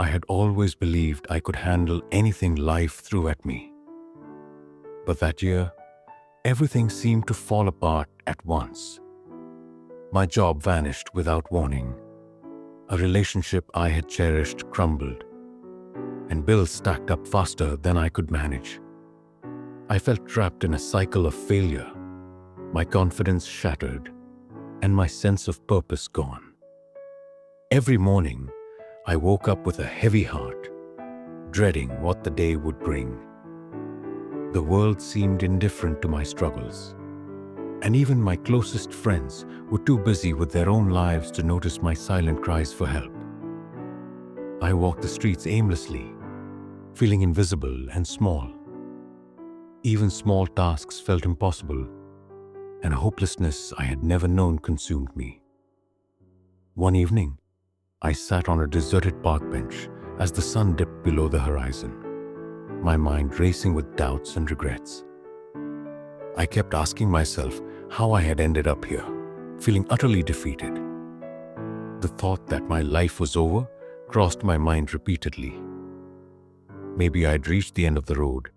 I had always believed I could handle anything life threw at me. But that year, everything seemed to fall apart at once. My job vanished without warning. A relationship I had cherished crumbled, and bills stacked up faster than I could manage. I felt trapped in a cycle of failure, my confidence shattered, and my sense of purpose gone. Every morning, I woke up with a heavy heart, dreading what the day would bring. The world seemed indifferent to my struggles, and even my closest friends were too busy with their own lives to notice my silent cries for help. I walked the streets aimlessly, feeling invisible and small. Even small tasks felt impossible, and a hopelessness I had never known consumed me. One evening, I sat on a deserted park bench as the sun dipped below the horizon, my mind racing with doubts and regrets. I kept asking myself how I had ended up here, feeling utterly defeated. The thought that my life was over crossed my mind repeatedly. Maybe I'd reached the end of the road.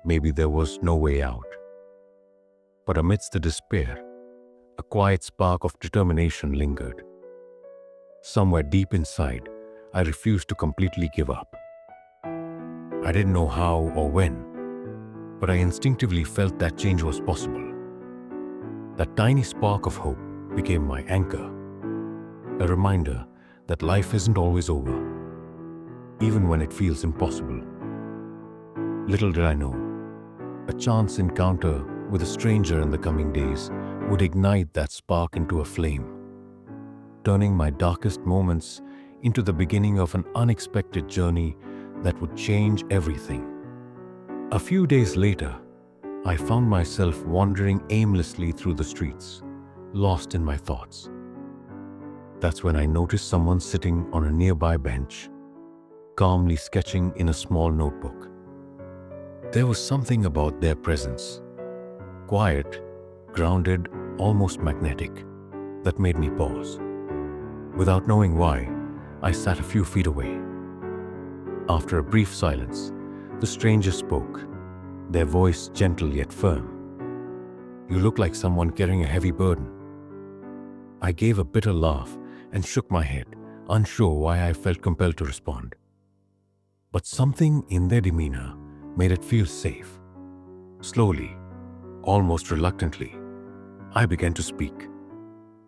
Maybe there was no way out. But amidst the despair, a quiet spark of determination lingered. Somewhere deep inside, I refused to completely give up. I didn't know how or when, but I instinctively felt that change was possible. That tiny spark of hope became my anchor, a reminder that life isn't always over, even when it feels impossible. Little did I know, a chance encounter with a stranger in the coming days would ignite that spark into a flame, turning my darkest moments into the beginning of an unexpected journey that would change everything. A few days later, I found myself wandering aimlessly through the streets, lost in my thoughts. That's when I noticed someone sitting on a nearby bench, calmly sketching in a small notebook. There was something about their presence, quiet, grounded, almost magnetic, that made me pause. Without knowing why, I sat a few feet away. After a brief silence, the stranger spoke, their voice gentle yet firm. "You look like someone carrying a heavy burden." I gave a bitter laugh and shook my head, unsure why I felt compelled to respond. But something in their demeanor made it feel safe. Slowly, almost reluctantly, I began to speak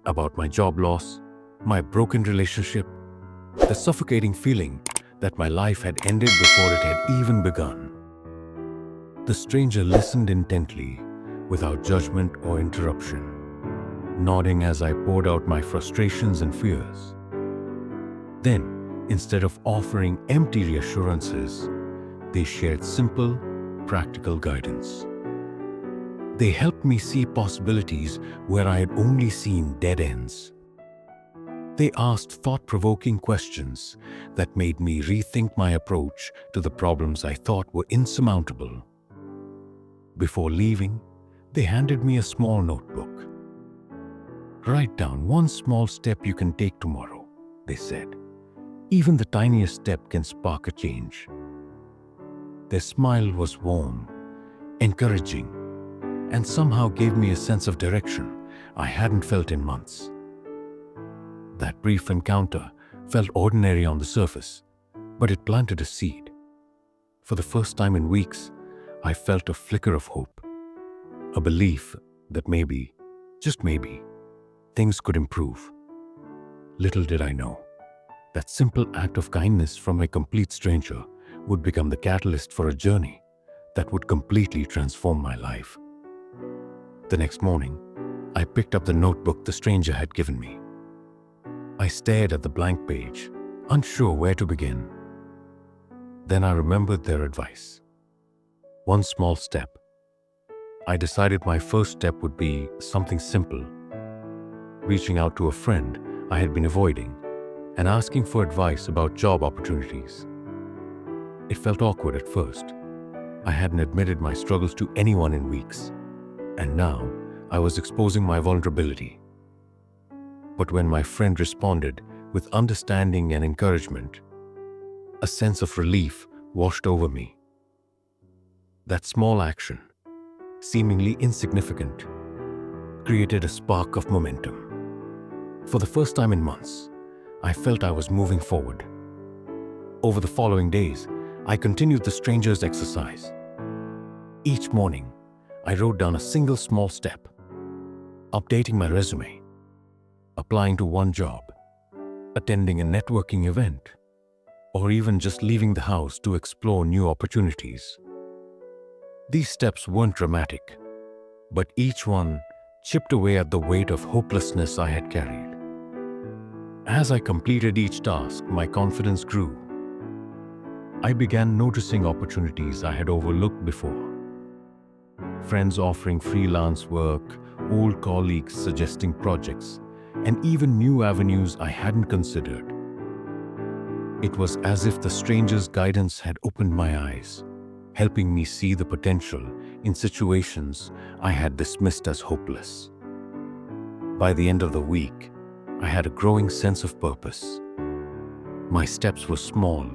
about my job loss, my broken relationship, the suffocating feeling that my life had ended before it had even begun. The stranger listened intently, without judgment or interruption, nodding as I poured out my frustrations and fears. Then, instead of offering empty reassurances, they shared simple, practical guidance. They helped me see possibilities where I had only seen dead ends. They asked thought-provoking questions that made me rethink my approach to the problems I thought were insurmountable. Before leaving, they handed me a small notebook. "Write down one small step you can take tomorrow," they said. "Even the tiniest step can spark a change." Their smile was warm, encouraging, and somehow gave me a sense of direction I hadn't felt in months. That brief encounter felt ordinary on the surface, but it planted a seed. For the first time in weeks, I felt a flicker of hope, a belief that maybe, just maybe, things could improve. Little did I know, that simple act of kindness from a complete stranger would become the catalyst for a journey that would completely transform my life. The next morning, I picked up the notebook the stranger had given me. I stared at the blank page, unsure where to begin. Then I remembered their advice. One small step. I decided my first step would be something simple, reaching out to a friend I had been avoiding and asking for advice about job opportunities. It felt awkward at first. I hadn't admitted my struggles to anyone in weeks, and now I was exposing my vulnerability. But when my friend responded with understanding and encouragement, A sense of relief washed over me. That small action, seemingly insignificant, created a spark of momentum. For the first time in months, I felt I was moving forward. Over the following days, I continued the stranger's exercise. Each morning, I wrote down a single small step, updating my resume, applying to one job, attending a networking event, or even just leaving the house to explore new opportunities. These steps weren't dramatic, but each one chipped away at the weight of hopelessness I had carried. As I completed each task, my confidence grew. I began noticing opportunities I had overlooked before. Friends offering freelance work, old colleagues suggesting projects, and even new avenues I hadn't considered. It was as if the stranger's guidance had opened my eyes, helping me see the potential in situations I had dismissed as hopeless. By the end of the week, I had a growing sense of purpose. My steps were small,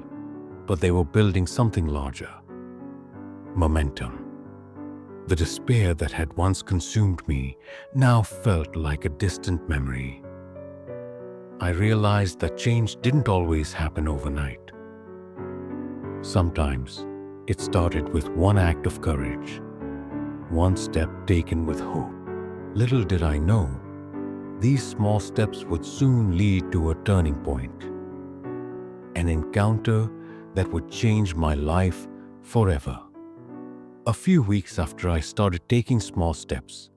but they were building something larger. Momentum. The despair that had once consumed me now felt like a distant memory. I realized that change didn't always happen overnight. Sometimes it started with one act of courage, one step taken with hope. Little did I know, these small steps would soon lead to a turning point, an encounter that would change my life forever. A few weeks after I started taking small steps,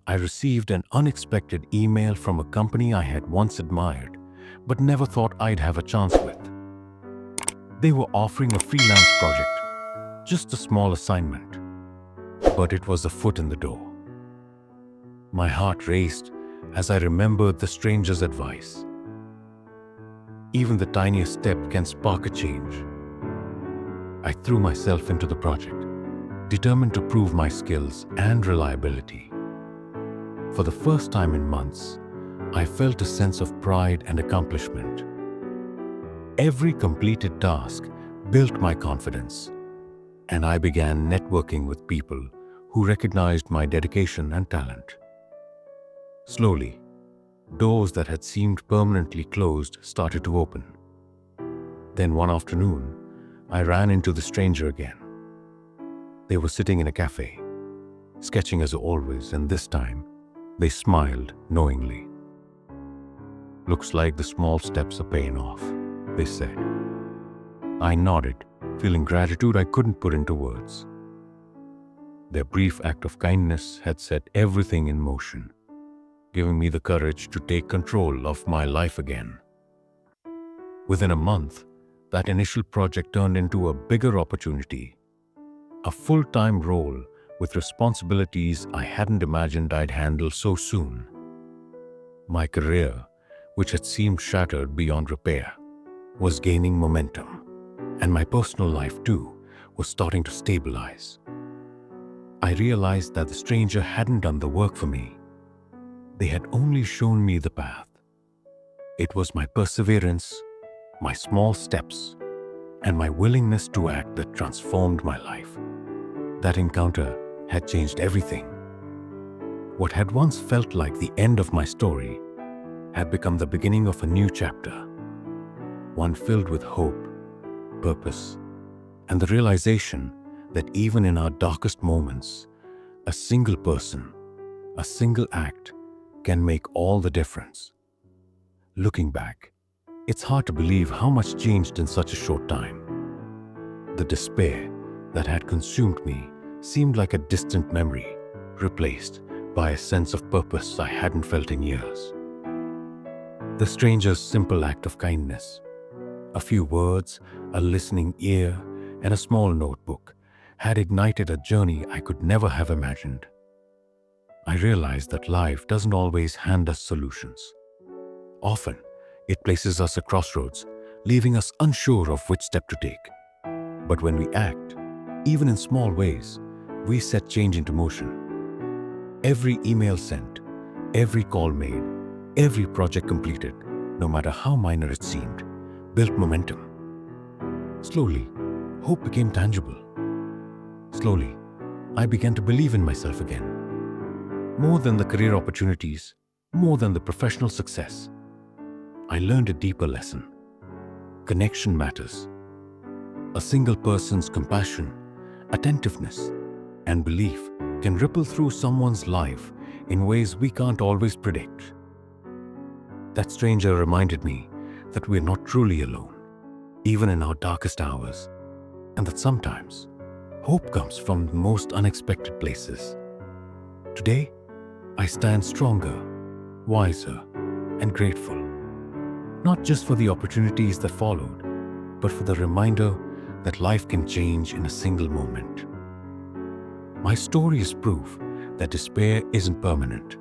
I received an unexpected email from a company I had once admired, but never thought I'd have a chance with. They were offering a freelance project, just a small assignment, but it was a foot in the door. My heart raced as I remembered the stranger's advice. Even the tiniest step can spark a change. I threw myself into the project, determined to prove my skills and reliability. For the first time in months, I felt a sense of pride and accomplishment. Every completed task built my confidence, and I began networking with people who recognized my dedication and talent. Slowly, doors that had seemed permanently closed started to open. Then one afternoon, I ran into the stranger again. They were sitting in a cafe, sketching as always, and this time, they smiled knowingly. "Looks like the small steps are paying off," they said. I nodded, feeling gratitude I couldn't put into words. Their brief act of kindness had set everything in motion, giving me the courage to take control of my life again. Within a month, that initial project turned into a bigger opportunity, a full-time role with responsibilities I hadn't imagined I'd handle so soon. My career, which had seemed shattered beyond repair, was gaining momentum, and my personal life too was starting to stabilize. I realized that the stranger hadn't done the work for me. They had only shown me the path. It was my perseverance, my small steps, and my willingness to act that transformed my life. That encounter had changed everything. What had once felt like the end of my story had become the beginning of a new chapter, one filled with hope, purpose, and the realization that even in our darkest moments, a single person, a single act can make all the difference. Looking back, it's hard to believe how much changed in such a short time. The despair that had consumed me seemed like a distant memory, replaced by a sense of purpose I hadn't felt in years. The stranger's simple act of kindness, a few words, a listening ear, and a small notebook, had ignited a journey I could never have imagined. I realized that life doesn't always hand us solutions. Often, it places us at crossroads, leaving us unsure of which step to take. But when we act, even in small ways, we set change into motion. Every email sent, every call made, every project completed, no matter how minor it seemed, built momentum. Slowly, hope became tangible. Slowly, I began to believe in myself again. More than the career opportunities, more than the professional success, I learned a deeper lesson. Connection matters. A single person's compassion, attentiveness, and belief can ripple through someone's life in ways we can't always predict. That stranger reminded me that we're not truly alone, even in our darkest hours, and that sometimes hope comes from the most unexpected places. Today, I stand stronger, wiser, and grateful, not just for the opportunities that followed, but for the reminder that life can change in a single moment. My story is proof that despair isn't permanent,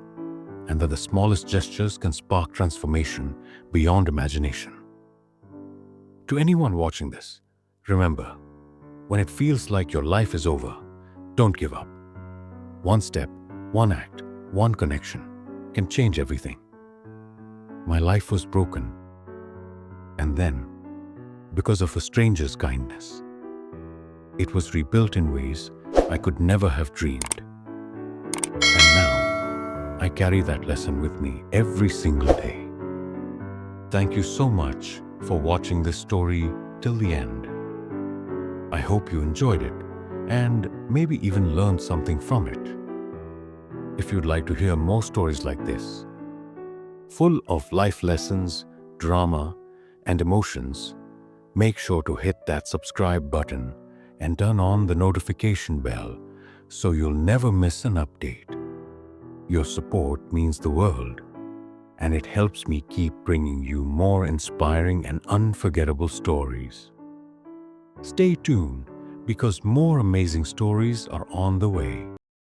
and that the smallest gestures can spark transformation beyond imagination. To anyone watching this, remember, when it feels like your life is over, don't give up. One step, one act, one connection can change everything. My life was broken, and then, because of a stranger's kindness, it was rebuilt in ways I could never have dreamed. And now, I carry that lesson with me every single day. Thank you so much for watching this story till the end. I hope you enjoyed it and maybe even learned something from it. If you'd like to hear more stories like this, full of life lessons, drama, and emotions, make sure to hit that subscribe button and turn on the notification bell so you'll never miss an update. Your support means the world, and it helps me keep bringing you more inspiring and unforgettable stories. Stay tuned because more amazing stories are on the way.